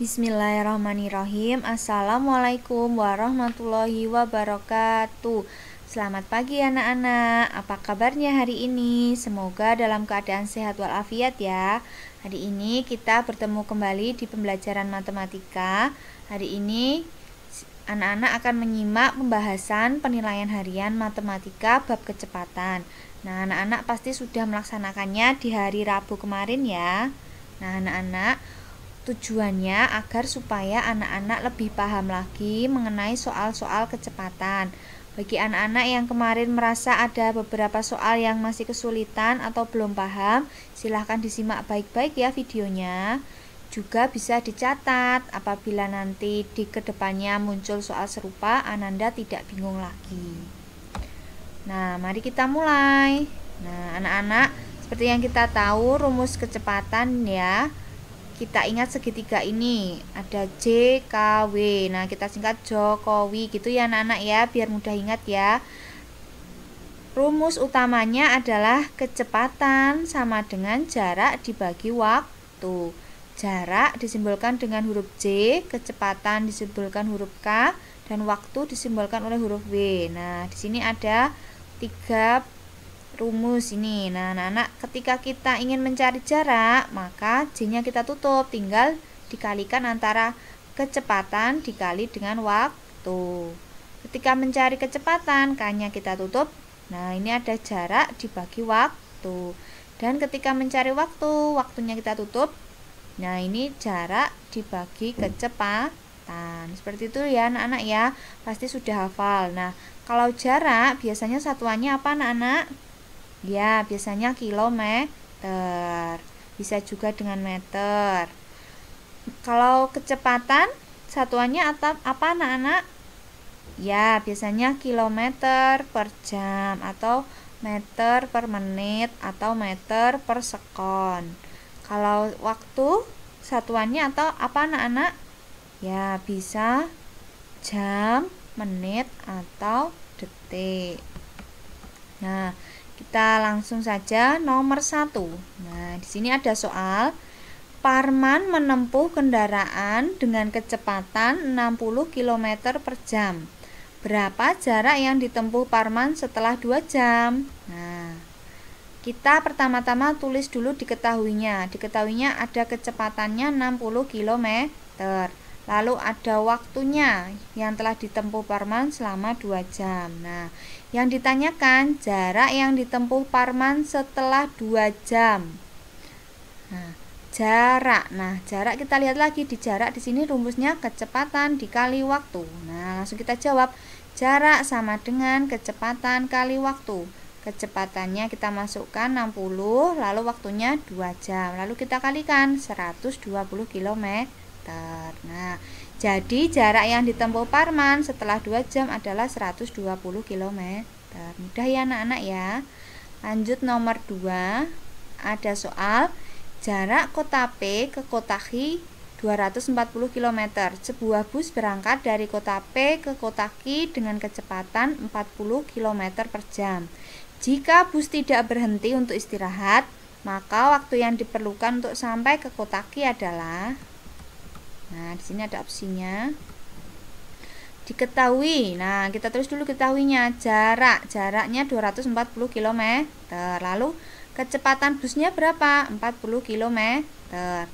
Bismillahirrahmanirrahim. Assalamualaikum warahmatullahi wabarakatuh. Selamat pagi anak-anak. Apa kabarnya hari ini? Semoga dalam keadaan sehat walafiat ya. Hari ini kita bertemu kembali di pembelajaran matematika. Hari ini anak-anak akan menyimak pembahasan penilaian harian matematika bab kecepatan. Nah, anak-anak pasti sudah melaksanakannya di hari Rabu kemarin ya. Nah, anak-anak, tujuannya agar supaya anak-anak lebih paham lagi mengenai soal-soal kecepatan. Bagi anak-anak yang kemarin merasa ada beberapa soal yang masih kesulitan atau belum paham, silahkan disimak baik-baik ya videonya. Juga bisa dicatat apabila nanti di kedepannya muncul soal serupa, Ananda tidak bingung lagi. Nah, mari kita mulai. Nah, anak-anak, seperti yang kita tahu rumus kecepatan ya. Kita ingat segitiga ini, ada J, K, W. Nah, kita singkat Jokowi gitu ya anak-anak ya, biar mudah ingat ya. Rumus utamanya adalah kecepatan sama dengan jarak dibagi waktu. Jarak disimbolkan dengan huruf J, kecepatan disimbolkan huruf K, dan waktu disimbolkan oleh huruf W. Nah, di sini ada 3 rumus ini. Nah, anak-anak, ketika kita ingin mencari jarak, maka J-nya kita tutup, tinggal dikalikan antara kecepatan dikali dengan waktu. Ketika mencari kecepatan, K-nya kita tutup. Nah, ini ada jarak dibagi waktu. Dan ketika mencari waktu, waktunya kita tutup. Nah, ini jarak dibagi kecepatan. Seperti itu ya anak-anak ya. Pasti sudah hafal. Nah, kalau jarak biasanya satuannya apa anak-anak? Ya, biasanya kilometer. Bisa juga dengan meter. Kalau kecepatan, satuannya apa anak-anak? Ya, biasanya kilometer per jam atau meter per menit atau meter per sekon. Kalau waktu, satuannya atau apa anak-anak? Ya, bisa jam, menit atau detik. Nah, kita langsung saja nomor 1. Nah, di sini ada soal. Parman menempuh kendaraan dengan kecepatan 60 km per jam. Berapa jarak yang ditempuh Parman setelah 2 jam? Nah, kita pertama-tama tulis dulu diketahuinya. Diketahuinya ada kecepatannya 60 km. Lalu ada waktunya yang telah ditempuh Parman selama 2 jam. Nah, yang ditanyakan jarak yang ditempuh Parman setelah 2 jam. Nah, jarak. Nah, jarak kita lihat lagi di jarak di sini rumusnya kecepatan dikali waktu. Nah, langsung kita jawab. Jarak sama dengan kecepatan kali waktu. Kecepatannya kita masukkan 60, lalu waktunya 2 jam. Lalu kita kalikan 120 km. Nah, jadi jarak yang ditempuh Parman setelah 2 jam adalah 120 km. Mudah ya anak-anak ya. Lanjut nomor 2. Ada soal jarak kota P ke kota Q 240 km. Sebuah bus berangkat dari kota P ke kota Q dengan kecepatan 40 km per jam. Jika bus tidak berhenti untuk istirahat, maka waktu yang diperlukan untuk sampai ke kota Q adalah. Nah, di sini ada opsinya. Diketahui. Nah, kita tulis dulu ketahuinya. Jaraknya 240 km. Lalu kecepatan busnya berapa? 40 km.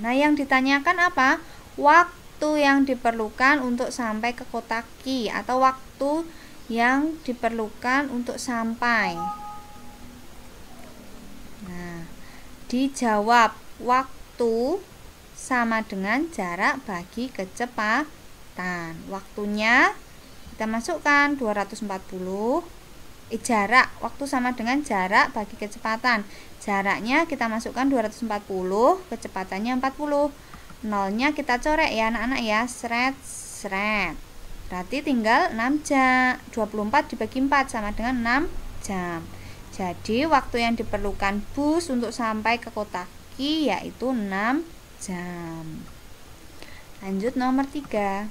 Nah, yang ditanyakan apa? Waktu yang diperlukan untuk sampai ke kota Q atau waktu yang diperlukan untuk sampai. Nah, dijawab waktu sama dengan jarak bagi kecepatan. Waktunya kita masukkan 240. Jarak, waktu sama dengan jarak bagi kecepatan. Jaraknya kita masukkan 240, kecepatannya 40. Nolnya kita corek ya anak-anak ya, sret. Berarti tinggal 6 jam. 24 dibagi 4 sama dengan 6 jam. Jadi waktu yang diperlukan bus untuk sampai ke kota Q yaitu 6 jam. Lanjut nomor 3.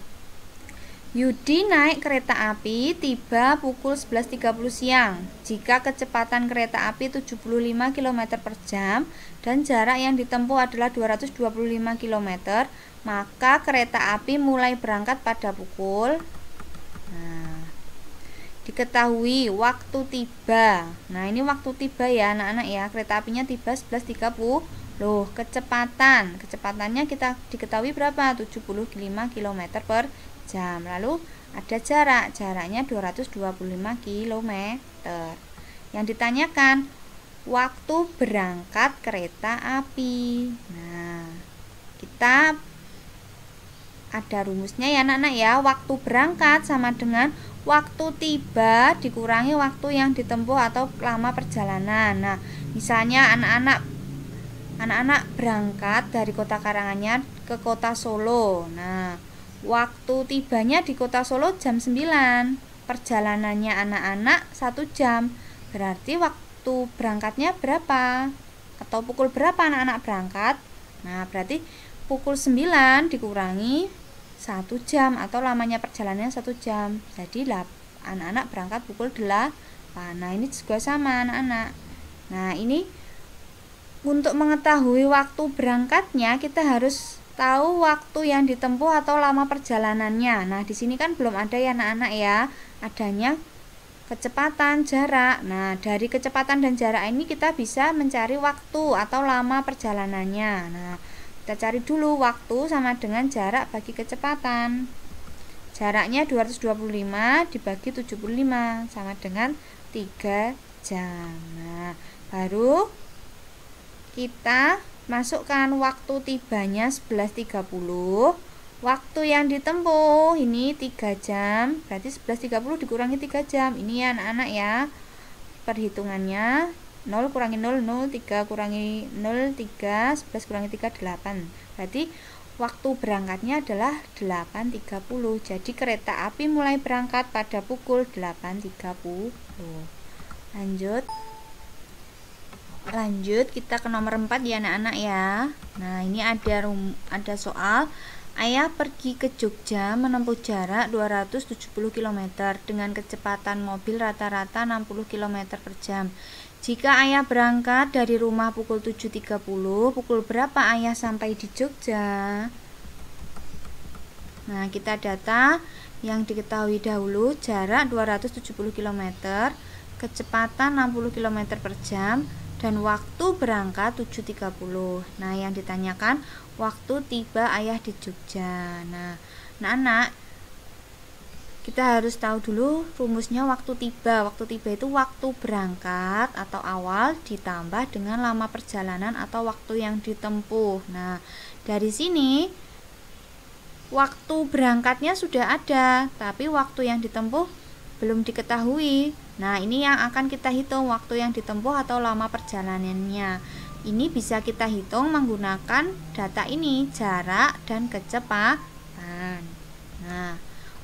Yudi naik kereta api tiba pukul 11.30 siang. Jika kecepatan kereta api 75 km per jam dan jarak yang ditempuh adalah 225 km, maka kereta api mulai berangkat pada pukul. Nah, diketahui waktu tiba. Nah, ini waktu tiba ya anak-anak ya. Kereta apinya tiba 11.30. Loh, kecepatannya kita diketahui berapa? 75 km per jam. Lalu ada jaraknya 225 km. Yang ditanyakan waktu berangkat kereta api. Nah, kita ada rumusnya ya anak-anak ya. Waktu berangkat sama dengan waktu tiba dikurangi waktu yang ditempuh atau lama perjalanan. Nah, misalnya anak-anak berangkat dari kota Karanganyar ke kota Solo. Nah, waktu tibanya di kota Solo jam 9. Perjalanannya anak-anak 1 jam. Berarti waktu berangkatnya berapa? Atau pukul berapa anak-anak berangkat? Nah, berarti pukul 9 dikurangi 1 jam atau lamanya perjalanannya 1 jam. Jadi anak-anak berangkat pukul 8. Nah, ini juga sama anak-anak. Nah, ini untuk mengetahui waktu berangkatnya kita harus tahu waktu yang ditempuh atau lama perjalanannya. Nah, di sini kan belum ada ya anak-anak ya. Adanya kecepatan, jarak. Nah, dari kecepatan dan jarak ini kita bisa mencari waktu atau lama perjalanannya. Nah, kita cari dulu waktu sama dengan jarak bagi kecepatan. Jaraknya 225 dibagi 75 sama dengan 3 jam. Nah, baru kita masukkan waktu tibanya 11.30. Waktu yang ditempuh ini 3 jam. Berarti 11.30 dikurangi 3 jam. Ini ya anak-anak ya. Perhitungannya 0 kurangi 0, 0, 3 kurangi 0, 3, 11 kurangi 3, 8. Berarti waktu berangkatnya adalah 8.30. Jadi kereta api mulai berangkat pada pukul 8.30. Lanjut kita ke nomor 4 ya anak-anak ya. Nah, ini ada soal. Ayah pergi ke Jogja menempuh jarak 270 km dengan kecepatan mobil rata-rata 60 km per jam. Jika ayah berangkat dari rumah pukul 7.30, pukul berapa ayah sampai di Jogja? Nah, kita data yang diketahui dahulu. Jarak 270 km, kecepatan 60 km per jam, dan waktu berangkat 7.30. Nah, yang ditanyakan waktu tiba ayah di Jogja. Nah, anak-anak, kita harus tahu dulu rumusnya waktu tiba. Waktu tiba itu waktu berangkat atau awal ditambah dengan lama perjalanan atau waktu yang ditempuh. Nah, dari sini waktu berangkatnya sudah ada, tapi waktu yang ditempuh belum diketahui. Nah, ini yang akan kita hitung waktu yang ditempuh atau lama perjalanannya. Ini bisa kita hitung menggunakan data ini, jarak dan kecepatan. Nah,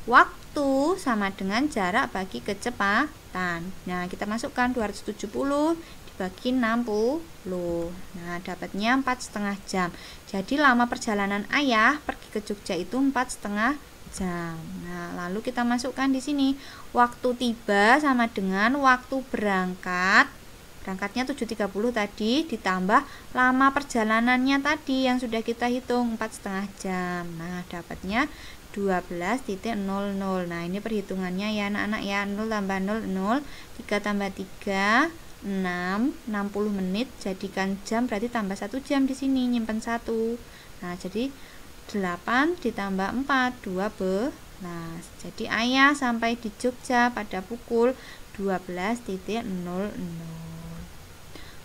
waktu sama dengan jarak bagi kecepatan. Nah, kita masukkan 270 dibagi 60. Nah, dapatnya 4,5 jam. Jadi lama perjalanan ayah pergi ke Jogja itu 4,5 jam. Nah, lalu kita masukkan di sini waktu tiba sama dengan waktu berangkat. Berangkatnya 7.30 tadi ditambah lama perjalanannya tadi yang sudah kita hitung 4,5 jam. Nah, dapatnya 12.00. Nah, ini perhitungannya ya anak-anak ya. 0 tambah 0, 0, 3 tambah 3, 6, 60 menit. Jadikan jam berarti tambah 1 jam di sini, nyimpen 1. Nah, jadi 8 ditambah 4, 12. Jadi ayah sampai di Jogja pada pukul 12.00.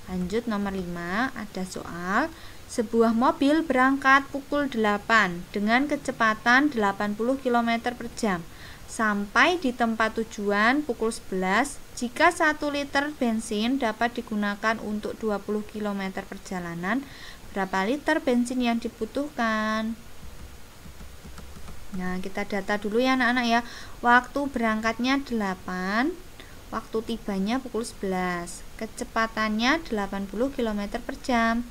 Lanjut nomor 5, ada soal. Sebuah mobil berangkat pukul 8 dengan kecepatan 80 km per jam. Sampai di tempat tujuan pukul 11. Jika 1 liter bensin dapat digunakan untuk 20 km perjalanan, berapa liter bensin yang dibutuhkan? Nah, kita data dulu ya anak-anak ya. Waktu berangkatnya 8, waktu tibanya pukul 11. Kecepatannya 80 km per jam.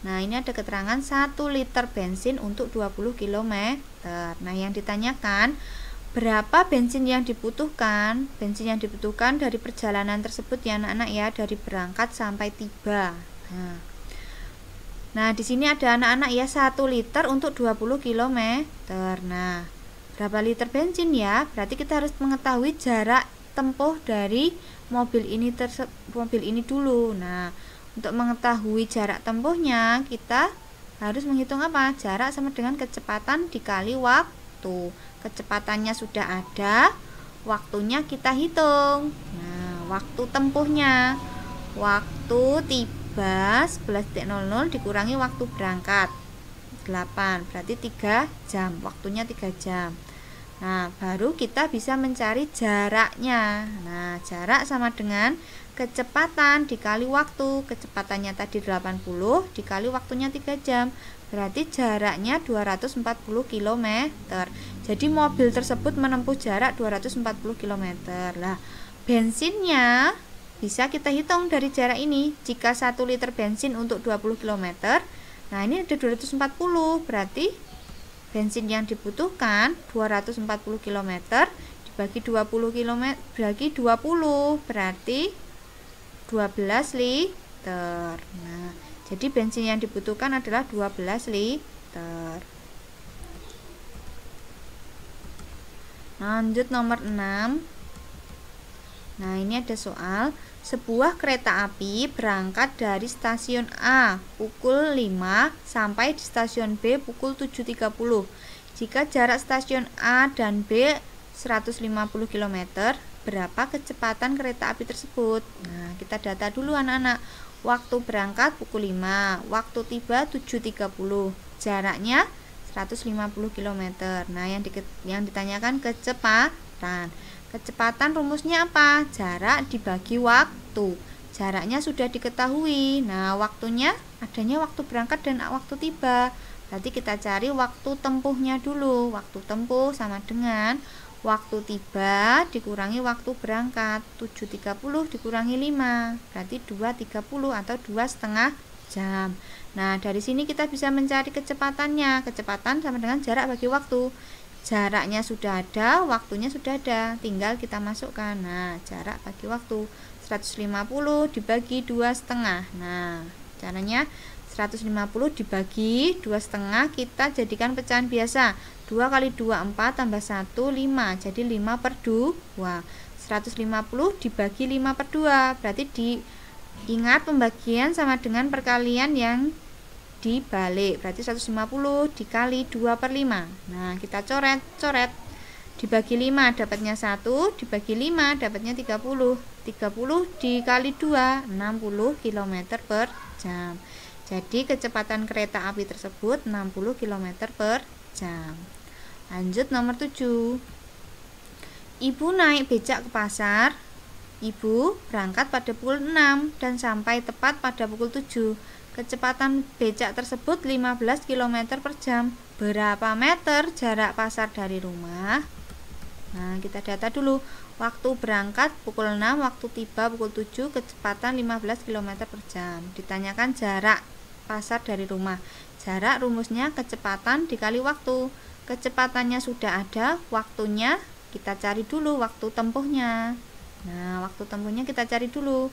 Nah, ini ada keterangan 1 liter bensin untuk 20 km. Nah, yang ditanyakan berapa bensin yang dibutuhkan? Bensin yang dibutuhkan dari perjalanan tersebut ya anak-anak ya, dari berangkat sampai tiba. Nah, di sini ada anak-anak ya, 1 liter untuk 20 km. Nah, berapa liter bensin ya? Berarti kita harus mengetahui jarak tempuh dari mobil ini dulu. Nah, untuk mengetahui jarak tempuhnya, kita harus menghitung apa? Jarak sama dengan kecepatan dikali waktu. Kecepatannya sudah ada, waktunya kita hitung. Nah, waktu tempuhnya, waktu tiba 11.00 dikurangi waktu berangkat 8, berarti 3 jam, waktunya 3 jam. Nah, baru kita bisa mencari jaraknya. Nah, jarak sama dengan kecepatan dikali waktu. Kecepatannya tadi 80 dikali waktunya 3 jam. Berarti jaraknya 240 km. Jadi mobil tersebut menempuh jarak 240 km. Lah, bensinnya bisa kita hitung dari jarak ini. Jika 1 liter bensin untuk 20 km, nah ini ada 240, berarti bensin yang dibutuhkan 240 km dibagi 20 km bagi 20, berarti 12 liter. Nah, jadi bensin yang dibutuhkan adalah 12 liter. Lanjut nomor 6. Nah, ini ada soal. Sebuah kereta api berangkat dari stasiun A pukul 5 sampai di stasiun B pukul 7.30. Jika jarak stasiun A dan B 150 km, berapa kecepatan kereta api tersebut? Nah, kita data dulu anak-anak. Waktu berangkat pukul 5, waktu tiba 7.30. Jaraknya 150 km. Nah, yang ditanyakan kecepatan. Kecepatan rumusnya apa? Jarak dibagi waktu. Jaraknya sudah diketahui. Nah, waktunya adanya waktu berangkat dan waktu tiba. Berarti kita cari waktu tempuhnya dulu. Waktu tempuh sama dengan waktu tiba dikurangi waktu berangkat. 7.30 dikurangi 5. Berarti 2.30 atau 2,5 jam. Nah, dari sini kita bisa mencari kecepatannya. Kecepatan sama dengan jarak bagi waktu. Jaraknya sudah ada, waktunya sudah ada, tinggal kita masukkan. Nah, jarak bagi waktu 150 dibagi 2,5. Nah, caranya 150 dibagi 2,5 kita jadikan pecahan biasa. 2 kali 2 4 tambah 1 5. Jadi 5 per 2. 150 dibagi 5 per 2. Berarti diingat pembagian sama dengan perkalian yang dibalik, berarti 150 dikali 2 per 5. Nah, kita coret dibagi 5 dapatnya 1, dibagi 5 dapatnya 30. 30 dikali 2 60 km per jam. Jadi kecepatan kereta api tersebut 60 km per jam. Lanjut nomor 7. Ibu naik becak ke pasar. Ibu berangkat pada pukul 6 dan sampai tepat pada pukul 7. Kecepatan becak tersebut 15 km per jam. Berapa meter jarak pasar dari rumah? Nah, kita data dulu. Waktu berangkat pukul 6, waktu tiba pukul 7, kecepatan 15 km per jam. Ditanyakan jarak pasar dari rumah. Jarak rumusnya kecepatan dikali waktu. Kecepatannya sudah ada, waktunya kita cari dulu waktu tempuhnya. Nah, waktu tempuhnya kita cari dulu.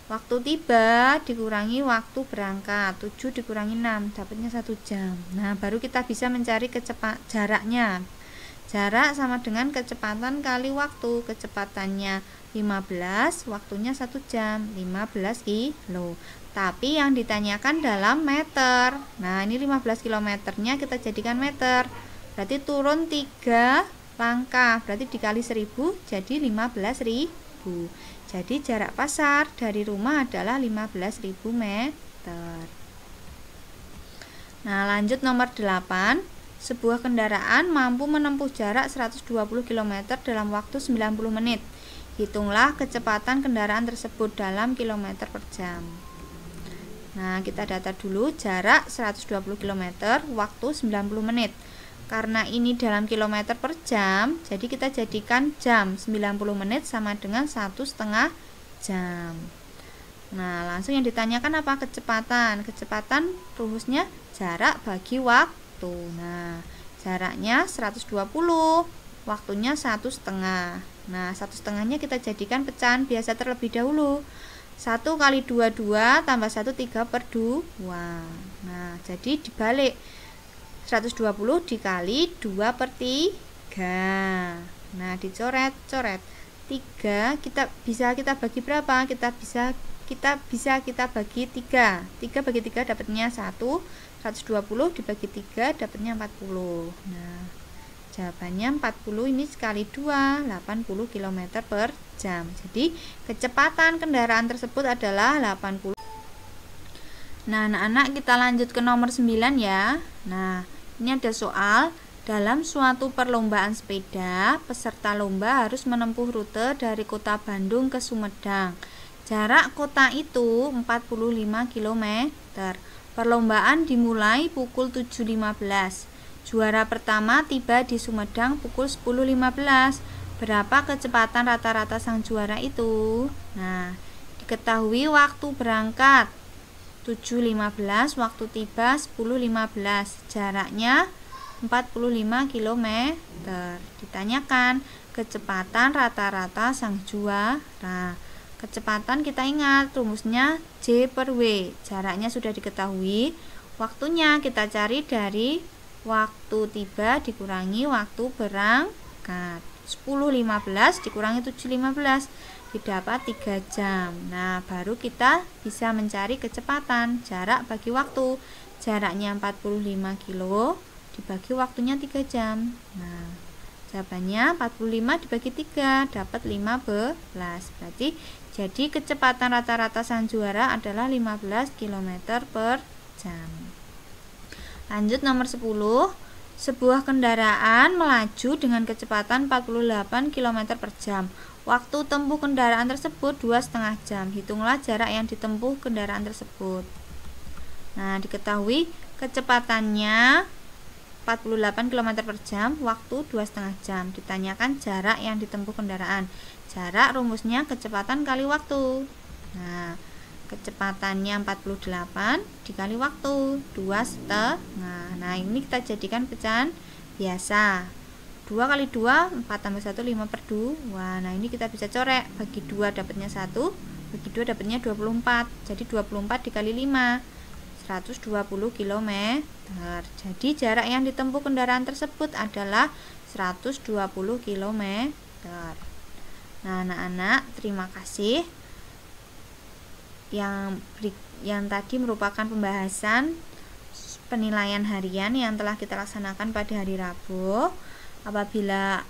Waktu tiba dikurangi waktu berangkat, 7 dikurangi 6, dapatnya 1 jam. Nah, baru kita bisa mencari jaraknya. Jarak sama dengan kecepatan kali waktu. Kecepatannya 15, waktunya 1 jam, 15 kilo. Tapi yang ditanyakan dalam meter. Nah, ini 15 kilometernya kita jadikan meter. Berarti turun 3 langkah, berarti dikali 1000 jadi 15.000. Jadi jarak pasar dari rumah adalah 15.000 meter. Nah, lanjut nomor 8. Sebuah kendaraan mampu menempuh jarak 120 km dalam waktu 90 menit. Hitunglah kecepatan kendaraan tersebut dalam kilometer per jam. Nah, kita data dulu jarak 120 km, waktu 90 menit. Karena ini dalam kilometer per jam, jadi kita jadikan jam. 90 menit sama dengan 1,5 jam. Nah, langsung yang ditanyakan apa? Kecepatan. Kecepatan rumusnya jarak bagi waktu. Nah, jaraknya 120, waktunya 1,5. Nah, 1,5-nya kita jadikan pecahan biasa terlebih dahulu. 1 kali 2, 2, tambah 1, 3 per 2. Nah, jadi dibalik. 120 dikali 2 per 3. Nah, dicoret-coret. 3 kita bagi berapa? Kita bagi 3. 3 bagi 3 dapatnya 1. 120 dibagi 3 dapatnya 40. Nah, jawabannya 40 ini sekali 2, 80 km per jam. Jadi kecepatan kendaraan tersebut adalah 80. Nah, anak-anak, kita lanjut ke nomor 9 ya. Nah, ini ada soal. Dalam suatu perlombaan sepeda, peserta lomba harus menempuh rute dari kota Bandung ke Sumedang. Jarak kota itu 45 km. Perlombaan dimulai pukul 7.15. Juara pertama tiba di Sumedang pukul 10.15. Berapa kecepatan rata-rata sang juara itu? Nah, diketahui waktu berangkat 7.15, waktu tiba 10.15. Jaraknya 45 km. Ditanyakan kecepatan rata-rata sang juara. Kecepatan kita ingat rumusnya J per W. Jaraknya sudah diketahui. Waktunya kita cari dari waktu tiba dikurangi waktu berangkat. 10.15 dikurangi 7.15 didapat 3 jam. Nah, baru kita bisa mencari kecepatan. Jarak bagi waktu. Jaraknya 45 kilo dibagi waktunya 3 jam. Nah, jawabannya 45 dibagi 3 dapat 15. Berarti jadi kecepatan rata-rata sang juara adalah 15 km per jam. Lanjut nomor 10. Sebuah kendaraan melaju dengan kecepatan 48 km per jam. Waktu tempuh kendaraan tersebut 2,5 jam. Hitunglah jarak yang ditempuh kendaraan tersebut. Nah, diketahui kecepatannya 48 km per jam, waktu 2,5 jam. Ditanyakan jarak yang ditempuh kendaraan. Jarak rumusnya kecepatan kali waktu. Nah, kecepatannya 48 dikali waktu 2,5. Nah, ini kita jadikan pecahan biasa. 2 kali 2, 4 tambah 1, 5 per 2. Nah, ini kita bisa corek. Bagi 2 dapatnya 1, bagi 2 dapatnya 24. Jadi 24 dikali 5, 120 km. Jadi jarak yang ditempuh kendaraan tersebut adalah 120 km. Nah, anak-anak, terima kasih. Yang tadi merupakan pembahasan penilaian harian yang telah kita laksanakan pada hari Rabu. Apabila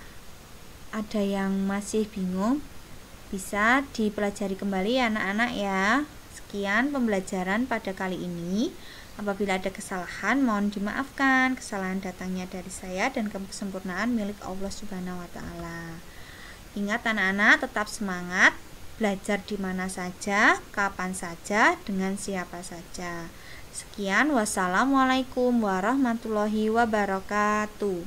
ada yang masih bingung, bisa dipelajari kembali ya anak-anak ya. Sekian pembelajaran pada kali ini. Apabila ada kesalahan, mohon dimaafkan. Kesalahan datangnya dari saya dan kesempurnaan milik Allah Subhanahu wa Ta'ala. Ingat anak-anak, tetap semangat. Belajar di mana saja, kapan saja, dengan siapa saja. Sekian, wassalamualaikum warahmatullahi wabarakatuh.